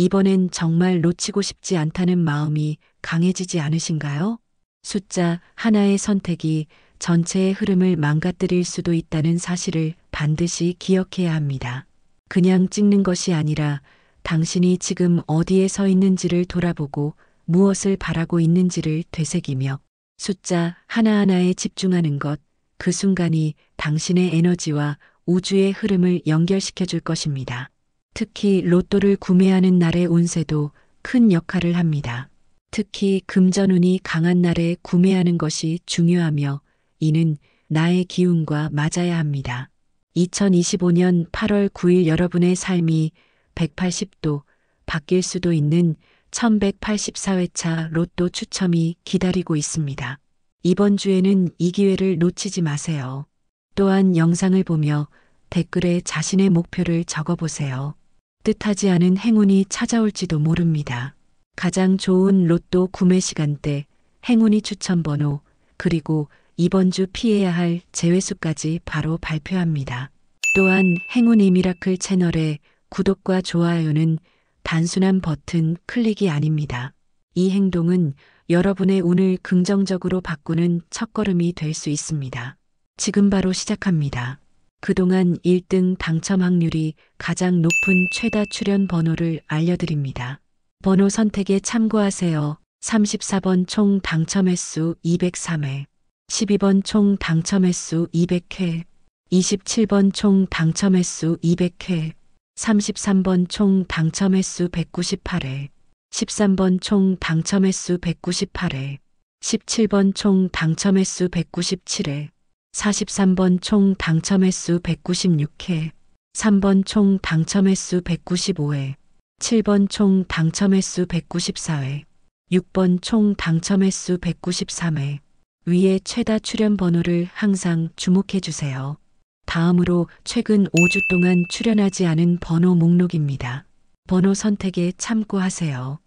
이번엔 정말 놓치고 싶지 않다는 마음이 강해지지 않으신가요? 숫자 하나의 선택이 전체의 흐름을 망가뜨릴 수도 있다는 사실을 반드시 기억해야 합니다. 그냥 찍는 것이 아니라 당신이 지금 어디에 서 있는지를 돌아보고 무엇을 바라고 있는지를 되새기며 숫자 하나하나에 집중하는 것, 그 순간이 당신의 에너지와 우주의 흐름을 연결시켜 줄 것입니다. 특히 로또를 구매하는 날의 운세도 큰 역할을 합니다. 특히 금전운이 강한 날에 구매하는 것이 중요하며 이는 나의 기운과 맞아야 합니다. 2025년 8월 9일 여러분의 삶이 180도 바뀔 수도 있는 1184회차 로또 추첨이 기다리고 있습니다. 이번 주에는 이 기회를 놓치지 마세요. 또한 영상을 보며 댓글에 자신의 목표를 적어보세요. 뜻하지 않은 행운이 찾아올지도 모릅니다. 가장 좋은 로또 구매 시간대, 행운이 추천 번호, 그리고 이번 주 피해야 할 제외수까지 바로 발표합니다. 또한 행운의 미라클 채널의 구독과 좋아요는 단순한 버튼 클릭이 아닙니다. 이 행동은 여러분의 운을 긍정적으로 바꾸는 첫걸음이 될 수 있습니다. 지금 바로 시작합니다. 그동안 1등 당첨 확률이 가장 높은 최다 출연 번호를 알려드립니다. 번호 선택에 참고하세요. 34번 총 당첨 횟수 203회, 12번 총 당첨 횟수 200회, 27번 총 당첨 횟수 200회, 33번 총 당첨 횟수 198회, 13번 총 당첨 횟수 198회, 17번 총 당첨 횟수 197회, 43번 총 당첨 횟수 196회, 3번 총 당첨 횟수 195회, 7번 총 당첨 횟수 194회, 6번 총 당첨 횟수 193회. 위의 최다 출연 번호를 항상 주목해 주세요. 다음으로 최근 5주 동안 출연하지 않은 번호 목록입니다. 번호 선택에 참고하세요.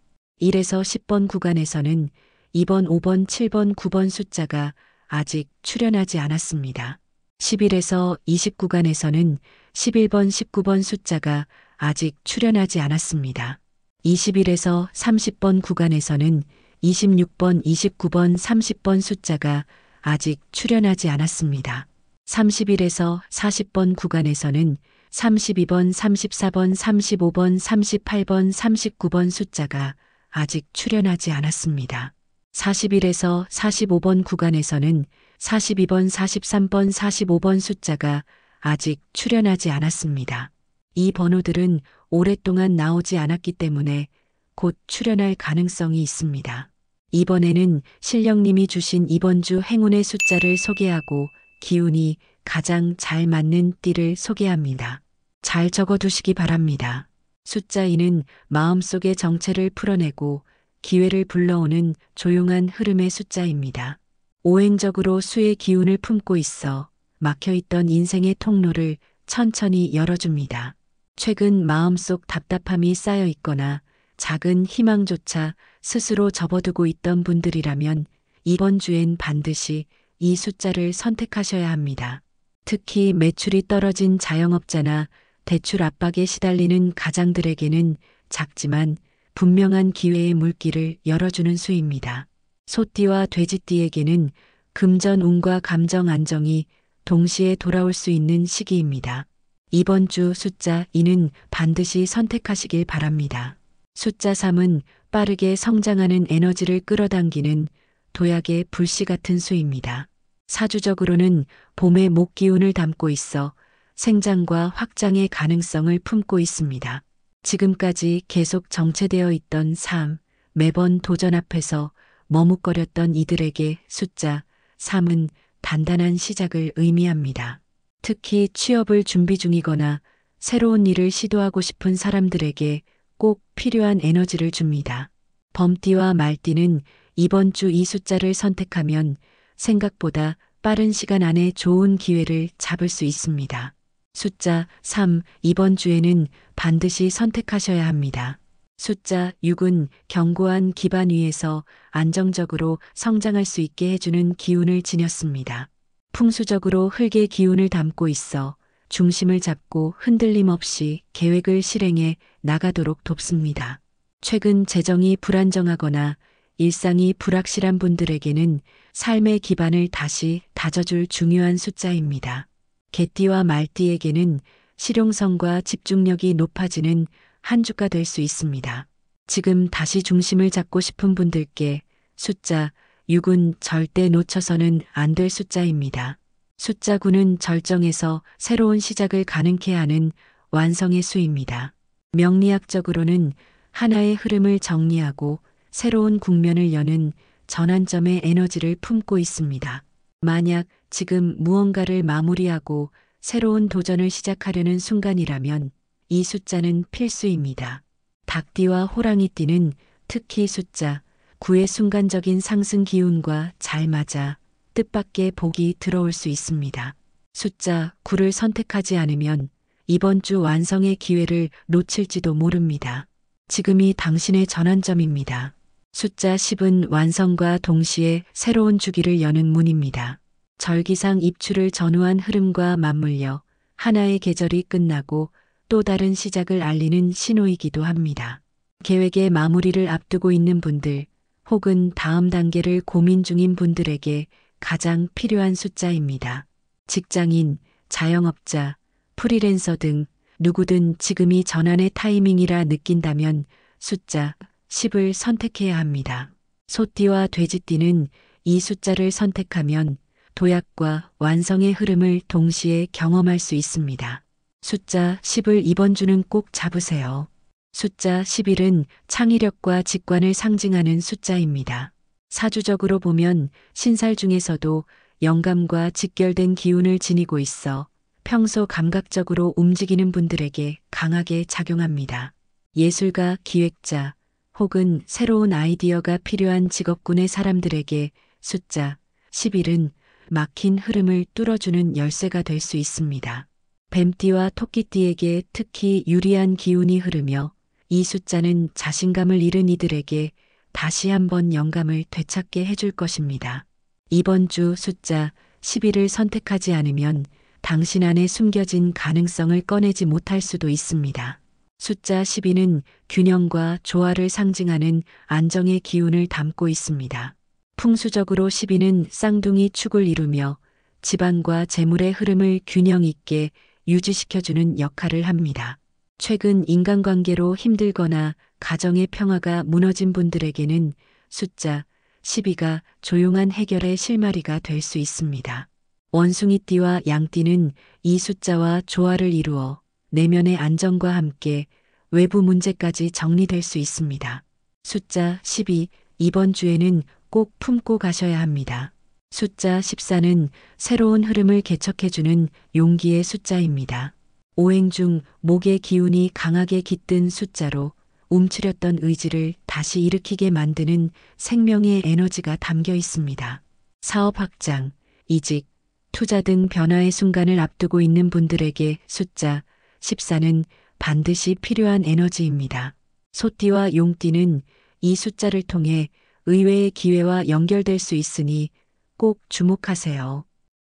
1에서 10번 구간에서는 2번, 5번, 7번, 9번 숫자가 아직 출연하지 않았습니다. 11에서 20 구간에서는 11번, 19번 숫자가 아직 출연하지 않았습니다. 21에서 30번 구간에서는 26번, 29번, 30번 숫자가 아직 출연하지 않았습니다. 31에서 40번 구간에서는 32번, 34번, 35번, 38번, 39번 숫자가 아직 출연하지 않았습니다. 41에서 45번 구간에서는 42번, 43번, 45번 숫자가 아직 출연하지 않았습니다. 이 번호들은 오랫동안 나오지 않았기 때문에 곧 출연할 가능성이 있습니다. 이번에는 실령님이 주신 이번 주 행운의 숫자를 소개하고 기운이 가장 잘 맞는 띠를 소개합니다. 잘 적어두시기 바랍니다. 숫자 2는 마음속의 정체를 풀어내고 기회를 불러오는 조용한 흐름의 숫자입니다. 오행적으로 수의 기운을 품고 있어 막혀있던 인생의 통로를 천천히 열어줍니다. 최근 마음속 답답함이 쌓여 있거나 작은 희망조차 스스로 접어두고 있던 분들이라면 이번 주엔 반드시 이 숫자를 선택하셔야 합니다. 특히 매출이 떨어진 자영업자나 대출 압박에 시달리는 가장들에게는 작지만 분명한 기회의 물길을 열어주는 수입니다. 소띠와 돼지띠에게는 금전 운과 감정 안정이 동시에 돌아올 수 있는 시기입니다. 이번 주 숫자 2는 반드시 선택하시길 바랍니다. 숫자 3은 빠르게 성장하는 에너지를 끌어당기는 도약의 불씨 같은 수입니다. 사주적으로는 봄의 목기운을 담고 있어 생장과 확장의 가능성을 품고 있습니다. 지금까지 계속 정체되어 있던 삶, 매번 도전 앞에서 머뭇거렸던 이들에게 숫자 3은 단단한 시작을 의미합니다. 특히 취업을 준비 중이거나 새로운 일을 시도하고 싶은 사람들에게 꼭 필요한 에너지를 줍니다. 범띠와 말띠는 이번 주 이 숫자를 선택하면 생각보다 빠른 시간 안에 좋은 기회를 잡을 수 있습니다. 숫자 3, 이번 주에는 반드시 선택하셔야 합니다. 숫자 6은 견고한 기반 위에서 안정적으로 성장할 수 있게 해주는 기운을 지녔습니다. 풍수적으로 흙의 기운을 담고 있어 중심을 잡고 흔들림 없이 계획을 실행해 나가도록 돕습니다. 최근 재정이 불안정하거나 일상이 불확실한 분들에게는 삶의 기반을 다시 다져줄 중요한 숫자입니다. 개띠와 말띠에게는 실용성과 집중력이 높아지는 한 주가 될 수 있습니다. 지금 다시 중심을 잡고 싶은 분들께 숫자 6은 절대 놓쳐서는 안 될 숫자입니다. 숫자 9는 절정에서 새로운 시작을 가능케 하는 완성의 수입니다. 명리학적으로는 하나의 흐름을 정리하고 새로운 국면을 여는 전환점의 에너지를 품고 있습니다. 만약 지금 무언가를 마무리하고 새로운 도전을 시작하려는 순간이라면 이 숫자는 필수입니다. 닭띠와 호랑이띠는 특히 숫자 9의 순간적인 상승 기운과 잘 맞아 뜻밖의 복이 들어올 수 있습니다. 숫자 9를 선택하지 않으면 이번 주 완성의 기회를 놓칠지도 모릅니다. 지금이 당신의 전환점입니다. 숫자 10은 완성과 동시에 새로운 주기를 여는 문입니다. 절기상 입추를 전후한 흐름과 맞물려 하나의 계절이 끝나고 또 다른 시작을 알리는 신호이기도 합니다. 계획의 마무리를 앞두고 있는 분들 혹은 다음 단계를 고민 중인 분들에게 가장 필요한 숫자입니다. 직장인, 자영업자, 프리랜서 등 누구든 지금이 전환의 타이밍이라 느낀다면 숫자 10을 선택해야 합니다. 소띠와 돼지띠는 이 숫자를 선택하면 도약과 완성의 흐름을 동시에 경험할 수 있습니다. 숫자 10을 이번 주는 꼭 잡으세요. 숫자 11은 창의력과 직관을 상징하는 숫자입니다. 사주적으로 보면 신살 중에서도 영감과 직결된 기운을 지니고 있어 평소 감각적으로 움직이는 분들에게 강하게 작용합니다. 예술가, 기획자 혹은 새로운 아이디어가 필요한 직업군의 사람들에게 숫자 11은 막힌 흐름을 뚫어주는 열쇠가 될 수 있습니다. 뱀띠와 토끼띠에게 특히 유리한 기운이 흐르며 이 숫자는 자신감을 잃은 이들에게 다시 한번 영감을 되찾게 해줄 것입니다. 이번 주 숫자 11을 선택하지 않으면 당신 안에 숨겨진 가능성을 꺼내지 못할 수도 있습니다. 숫자 12는 균형과 조화를 상징하는 안정의 기운을 담고 있습니다. 풍수적으로 12는 쌍둥이 축을 이루며 집안과 재물의 흐름을 균형 있게 유지시켜주는 역할을 합니다. 최근 인간관계로 힘들거나 가정의 평화가 무너진 분들에게는 숫자 12가 조용한 해결의 실마리가 될 수 있습니다. 원숭이띠와 양띠는 이 숫자와 조화를 이루어 내면의 안정과 함께 외부 문제까지 정리될 수 있습니다. 숫자 12, 이번 주에는 꼭 품고 가셔야 합니다. 숫자 14는 새로운 흐름을 개척해주는 용기의 숫자입니다. 오행 중 목의 기운이 강하게 깃든 숫자로 움츠렸던 의지를 다시 일으키게 만드는 생명의 에너지가 담겨 있습니다. 사업 확장, 이직, 투자 등 변화의 순간을 앞두고 있는 분들에게 숫자 14는 반드시 필요한 에너지입니다. 소띠와 용띠는 이 숫자를 통해 의외의 기회와 연결될 수 있으니 꼭 주목하세요.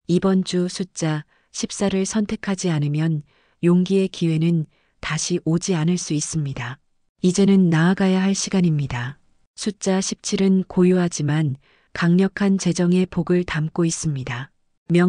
이번 주 숫자 14를 선택하지 않으면 용기의 기회는 다시 오지 않을 수 있습니다. 이제는 나아가야 할 시간입니다. 숫자 17은 고요하지만 강력한 재정의 복을 담고 있습니다.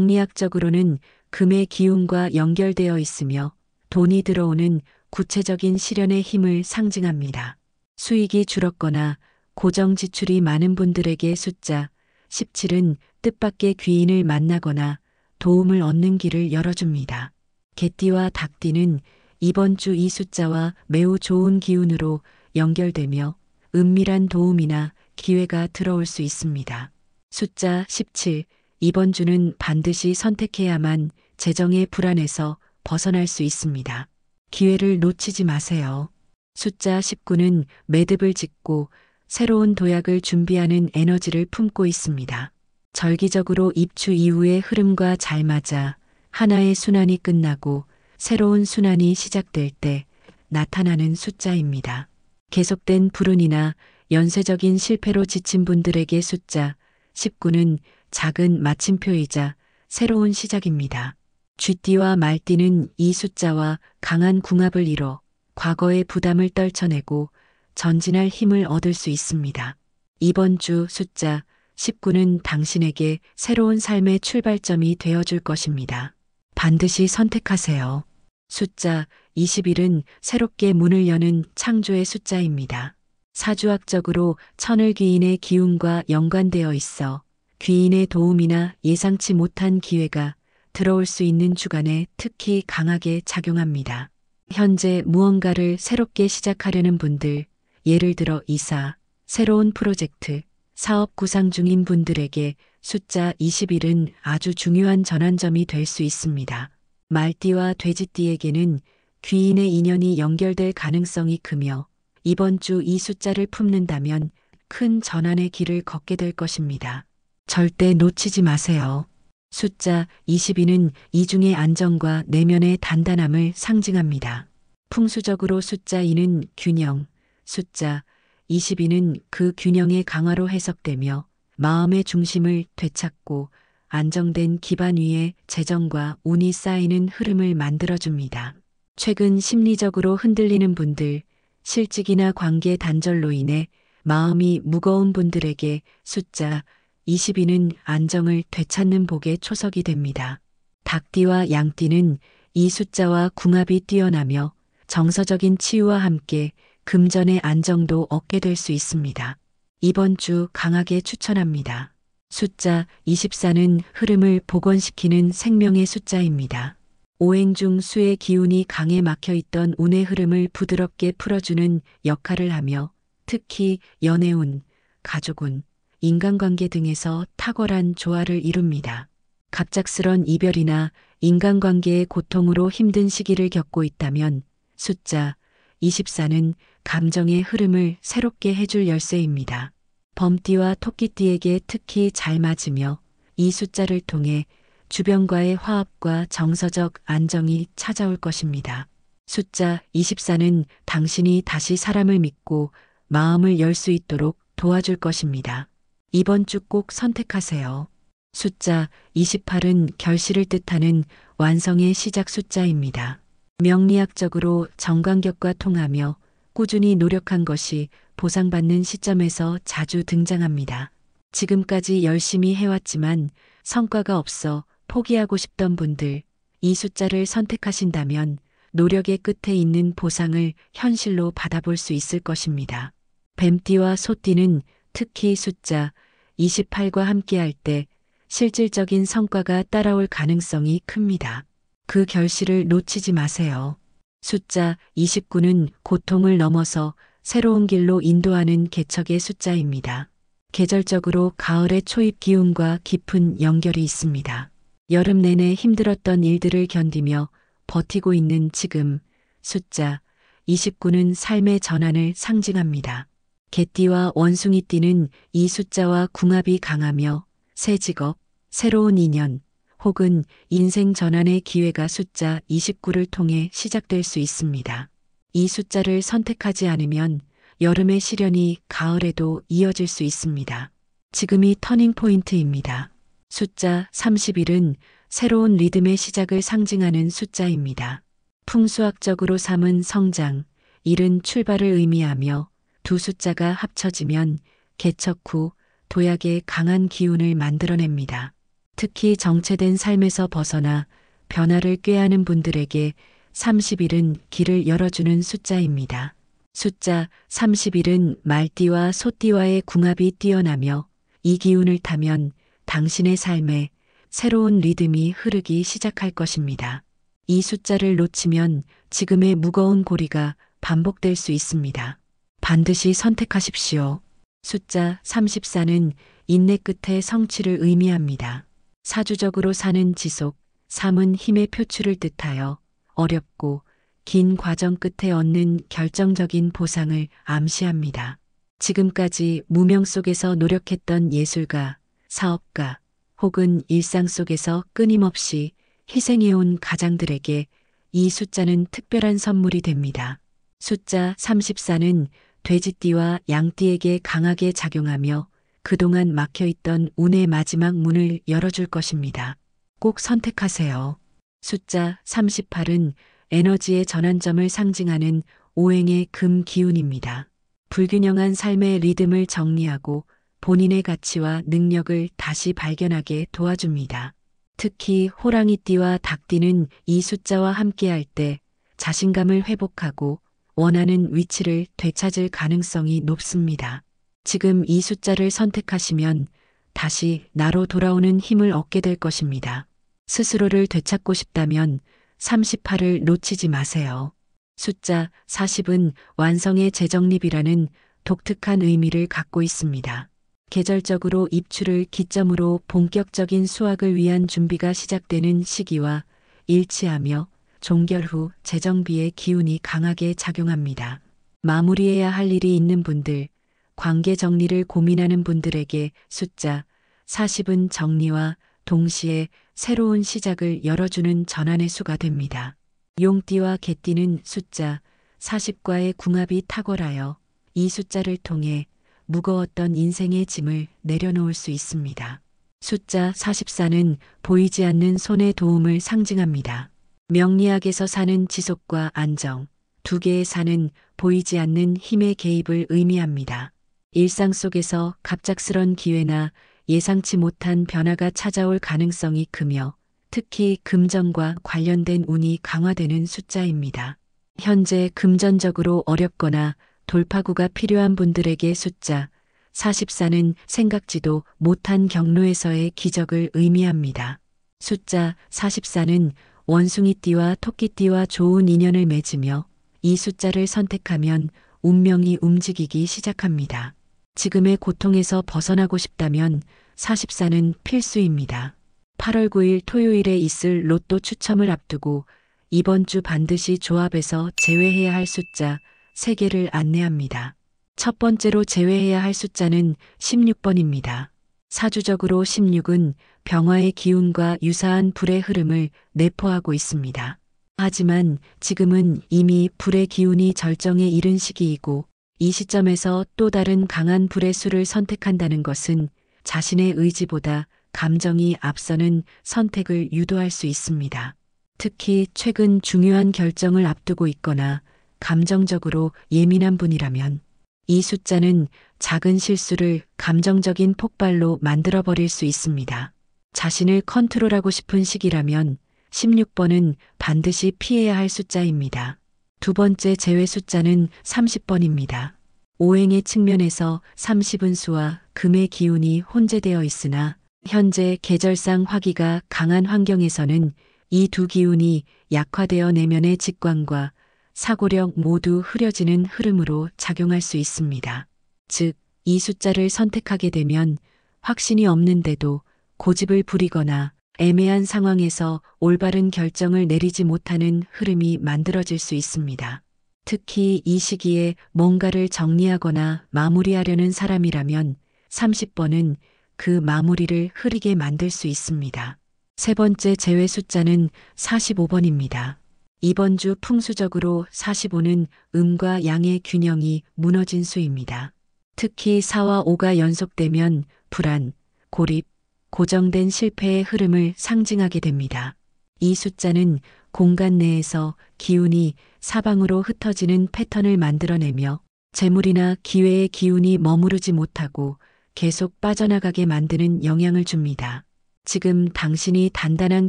명리학적으로는 금의 기운과 연결되어 있으며 돈이 들어오는 구체적인 실현의 힘을 상징합니다. 수익이 줄었거나 고정 지출이 많은 분들에게 숫자 17은 뜻밖의 귀인을 만나거나 도움을 얻는 길을 열어줍니다. 개띠와 닭띠는 이번 주 이 숫자와 매우 좋은 기운으로 연결되며 은밀한 도움이나 기회가 들어올 수 있습니다. 숫자 17, 이번 주는 반드시 선택해야만 재정의 불안에서 벗어날 수 있습니다. 기회를 놓치지 마세요. 숫자 19는 매듭을 짓고 새로운 도약을 준비하는 에너지를 품고 있습니다. 절기적으로 입추 이후의 흐름과 잘 맞아 하나의 순환이 끝나고 새로운 순환이 시작될 때 나타나는 숫자입니다. 계속된 불운이나 연쇄적인 실패로 지친 분들에게 숫자 19는 작은 마침표이자 새로운 시작입니다. 쥐띠와 말띠는 이 숫자와 강한 궁합을 이뤄 과거의 부담을 떨쳐내고 전진할 힘을 얻을 수 있습니다. 이번 주 숫자 19는 당신에게 새로운 삶의 출발점이 되어줄 것입니다. 반드시 선택하세요. 숫자 21은 새롭게 문을 여는 창조의 숫자입니다. 사주학적으로 천을귀인의 기운과 연관되어 있어 귀인의 도움이나 예상치 못한 기회가 들어올 수 있는 주간에 특히 강하게 작용합니다. 현재 무언가를 새롭게 시작하려는 분들, 예를 들어 이사, 새로운 프로젝트, 사업 구상 중인 분들에게 숫자 21은 아주 중요한 전환점이 될 수 있습니다. 말띠와 돼지띠에게는 귀인의 인연이 연결될 가능성이 크며 이번 주 이 숫자를 품는다면 큰 전환의 길을 걷게 될 것입니다. 절대 놓치지 마세요. 숫자 22는 이중의 안정과 내면의 단단함을 상징합니다. 풍수적으로 숫자 2는 균형, 숫자 22는 그 균형의 강화로 해석되며 마음의 중심을 되찾고 안정된 기반 위에 재정과 운이 쌓이는 흐름을 만들어줍니다. 최근 심리적으로 흔들리는 분들, 실직이나 관계 단절로 인해 마음이 무거운 분들에게 숫자 22는 안정을 되찾는 복의 초석이 됩니다. 닭띠와 양띠는 이 숫자와 궁합이 뛰어나며 정서적인 치유와 함께 금전의 안정도 얻게 될 수 있습니다. 이번 주 강하게 추천합니다. 숫자 24는 흐름을 복원시키는 생명의 숫자입니다. 오행 중 수의 기운이 강에 막혀있던 운의 흐름을 부드럽게 풀어주는 역할을 하며 특히 연애운, 가족운, 인간관계 등에서 탁월한 조화를 이룹니다. 갑작스런 이별이나 인간관계의 고통으로 힘든 시기를 겪고 있다면 숫자 24는 감정의 흐름을 새롭게 해줄 열쇠입니다. 범띠와 토끼띠에게 특히 잘 맞으며 이 숫자를 통해 주변과의 화합과 정서적 안정이 찾아올 것입니다. 숫자 24는 당신이 다시 사람을 믿고 마음을 열 수 있도록 도와줄 것입니다. 이번 주 꼭 선택하세요. 숫자 28은 결실을 뜻하는 완성의 시작 숫자입니다. 명리학적으로 정관격과 통하며 꾸준히 노력한 것이 보상받는 시점에서 자주 등장합니다. 지금까지 열심히 해왔지만 성과가 없어 포기하고 싶던 분들, 이 숫자를 선택하신다면 노력의 끝에 있는 보상을 현실로 받아볼 수 있을 것입니다. 뱀띠와 소띠는 특히 숫자 28과 함께할 때 실질적인 성과가 따라올 가능성이 큽니다. 그 결실을 놓치지 마세요. 숫자 29는 고통을 넘어서 새로운 길로 인도하는 개척의 숫자입니다. 계절적으로 가을의 초입 기운과 깊은 연결이 있습니다. 여름 내내 힘들었던 일들을 견디며 버티고 있는 지금 숫자 29는 삶의 전환을 상징합니다. 개띠와 원숭이띠는 이 숫자와 궁합이 강하며 새 직업, 새로운 인연, 혹은 인생 전환의 기회가 숫자 29를 통해 시작될 수 있습니다. 이 숫자를 선택하지 않으면 여름의 시련이 가을에도 이어질 수 있습니다. 지금이 터닝 포인트입니다. 숫자 31은 새로운 리듬의 시작을 상징하는 숫자입니다. 풍수학적으로 3은 성장, 1은 출발을 의미하며 두 숫자가 합쳐지면 개척 후 도약의 강한 기운을 만들어냅니다. 특히 정체된 삶에서 벗어나 변화를 꾀하는 분들에게 31은 길을 열어주는 숫자입니다. 숫자 31은 말띠와 소띠와의 궁합이 뛰어나며 이 기운을 타면 당신의 삶에 새로운 리듬이 흐르기 시작할 것입니다. 이 숫자를 놓치면 지금의 무거운 고리가 반복될 수 있습니다. 반드시 선택하십시오. 숫자 34는 인내 끝의 성취를 의미합니다. 사주적으로 4는 지속, 3은 힘의 표출을 뜻하여 어렵고 긴 과정 끝에 얻는 결정적인 보상을 암시합니다. 지금까지 무명 속에서 노력했던 예술가, 사업가, 혹은 일상 속에서 끊임없이 희생해온 가장들에게 이 숫자는 특별한 선물이 됩니다. 숫자 34는 돼지띠와 양띠에게 강하게 작용하며 그동안 막혀있던 운의 마지막 문을 열어줄 것입니다. 꼭 선택하세요. 숫자 38은 에너지의 전환점을 상징하는 오행의 금 기운입니다. 불균형한 삶의 리듬을 정리하고 본인의 가치와 능력을 다시 발견하게 도와줍니다. 특히 호랑이띠와 닭띠는 이 숫자와 함께할 때 자신감을 회복하고 원하는 위치를 되찾을 가능성이 높습니다. 지금 이 숫자를 선택하시면 다시 나로 돌아오는 힘을 얻게 될 것입니다. 스스로를 되찾고 싶다면 38을 놓치지 마세요. 숫자 40은 완성의 재정립이라는 독특한 의미를 갖고 있습니다. 계절적으로 입추를 기점으로 본격적인 수확을 위한 준비가 시작되는 시기와 일치하며 종결 후 재정비의 기운이 강하게 작용합니다. 마무리해야 할 일이 있는 분들, 관계 정리를 고민하는 분들에게 숫자 40은 정리와 동시에 새로운 시작을 열어주는 전환의 수가 됩니다. 용띠와 개띠는 숫자 40과의 궁합이 탁월하여 이 숫자를 통해 무거웠던 인생의 짐을 내려놓을 수 있습니다. 숫자 44는 보이지 않는 손의 도움을 상징합니다. 명리학에서 사는 지속과 안정, 두 개의 산은 보이지 않는 힘의 개입을 의미합니다. 일상 속에서 갑작스런 기회나 예상치 못한 변화가 찾아올 가능성이 크며 특히 금전과 관련된 운이 강화되는 숫자입니다. 현재 금전적으로 어렵거나 돌파구가 필요한 분들에게 숫자 44는 생각지도 못한 경로에서의 기적을 의미합니다. 숫자 44는 원숭이띠와 토끼띠와 좋은 인연을 맺으며 이 숫자를 선택하면 운명이 움직이기 시작합니다. 지금의 고통에서 벗어나고 싶다면 44는 필수입니다. 8월 9일 토요일에 있을 로또 추첨을 앞두고 이번 주 반드시 조합에서 제외해야 할 숫자 3개를 안내합니다. 첫 번째로 제외해야 할 숫자는 16번입니다. 사주적으로 16은 병화의 기운과 유사한 불의 흐름을 내포하고 있습니다. 하지만 지금은 이미 불의 기운이 절정에 이른 시기이고 이 시점에서 또 다른 강한 불의 수를 선택한다는 것은 자신의 의지보다 감정이 앞서는 선택을 유도할 수 있습니다. 특히 최근 중요한 결정을 앞두고 있거나 감정적으로 예민한 분이라면 이 숫자는 작은 실수를 감정적인 폭발로 만들어버릴 수 있습니다. 자신을 컨트롤하고 싶은 시기라면 16번은 반드시 피해야 할 숫자입니다. 두 번째 제외 숫자는 30번입니다. 오행의 측면에서 30은 수와 금의 기운이 혼재되어 있으나 현재 계절상 화기가 강한 환경에서는 이 두 기운이 약화되어 내면의 직관과 사고력 모두 흐려지는 흐름으로 작용할 수 있습니다. 즉, 이 숫자를 선택하게 되면 확신이 없는데도 고집을 부리거나 애매한 상황에서 올바른 결정을 내리지 못하는 흐름이 만들어질 수 있습니다. 특히 이 시기에 뭔가를 정리하거나 마무리하려는 사람이라면 30번은 그 마무리를 흐리게 만들 수 있습니다. 세 번째 제외 숫자는 45번입니다. 이번 주 풍수적으로 45는 음과 양의 균형이 무너진 수입니다. 특히 4와 5가 연속되면 불안, 고립, 고정된 실패의 흐름을 상징하게 됩니다. 이 숫자는 공간 내에서 기운이 사방으로 흩어지는 패턴을 만들어내며 재물이나 기회의 기운이 머무르지 못하고 계속 빠져나가게 만드는 영향을 줍니다. 지금 당신이 단단한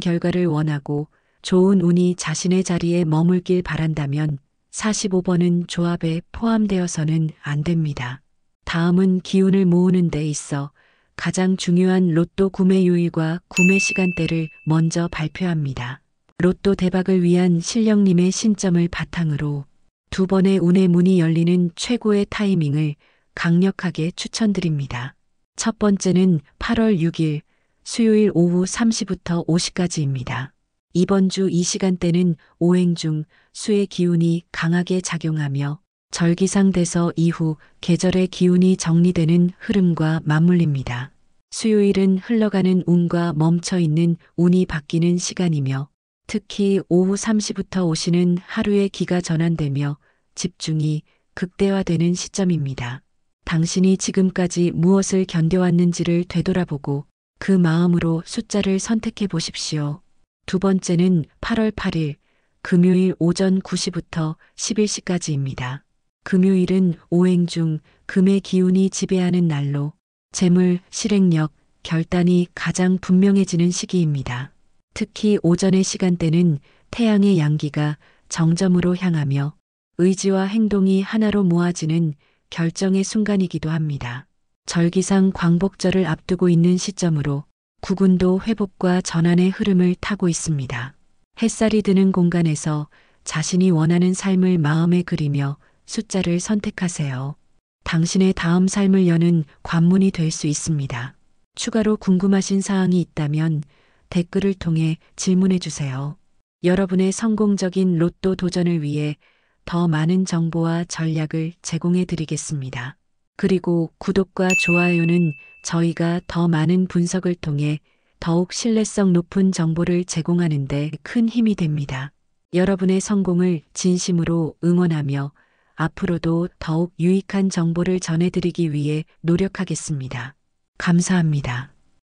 결과를 원하고 좋은 운이 자신의 자리에 머물길 바란다면 45번은 조합에 포함되어서는 안 됩니다. 다음은 기운을 모으는 데 있어 가장 중요한 로또 구매 요일과 구매 시간대를 먼저 발표합니다. 로또 대박을 위한 실력님의 신점을 바탕으로 두 번의 운의 문이 열리는 최고의 타이밍을 강력하게 추천드립니다. 첫 번째는 8월 6일 수요일 오후 3시부터 5시까지입니다. 이번 주 이 시간대는 오행 중 수의 기운이 강하게 작용하며 절기상대서 이후 계절의 기운이 정리되는 흐름과 맞물립니다. 수요일은 흘러가는 운과 멈춰있는 운이 바뀌는 시간이며 특히 오후 3시부터 5시는 하루의 기가 전환되며 집중이 극대화되는 시점입니다. 당신이 지금까지 무엇을 견뎌왔는지를 되돌아보고 그 마음으로 숫자를 선택해 보십시오. 두 번째는 8월 8일 금요일 오전 9시부터 11시까지입니다. 금요일은 오행 중 금의 기운이 지배하는 날로 재물, 실행력, 결단이 가장 분명해지는 시기입니다. 특히 오전의 시간대는 태양의 양기가 정점으로 향하며 의지와 행동이 하나로 모아지는 결정의 순간이기도 합니다. 절기상 광복절을 앞두고 있는 시점으로 구군도 회복과 전환의 흐름을 타고 있습니다. 햇살이 드는 공간에서 자신이 원하는 삶을 마음에 그리며 숫자를 선택하세요. 당신의 다음 삶을 여는 관문이 될 수 있습니다. 추가로 궁금하신 사항이 있다면 댓글을 통해 질문해 주세요. 여러분의 성공적인 로또 도전을 위해 더 많은 정보와 전략을 제공해 드리겠습니다. 그리고 구독과 좋아요는 저희가 더 많은 분석을 통해 더욱 신뢰성 높은 정보를 제공하는 데 큰 힘이 됩니다. 여러분의 성공을 진심으로 응원하며 앞으로도 더욱 유익한 정보를 전해드리기 위해 노력하겠습니다. 감사합니다.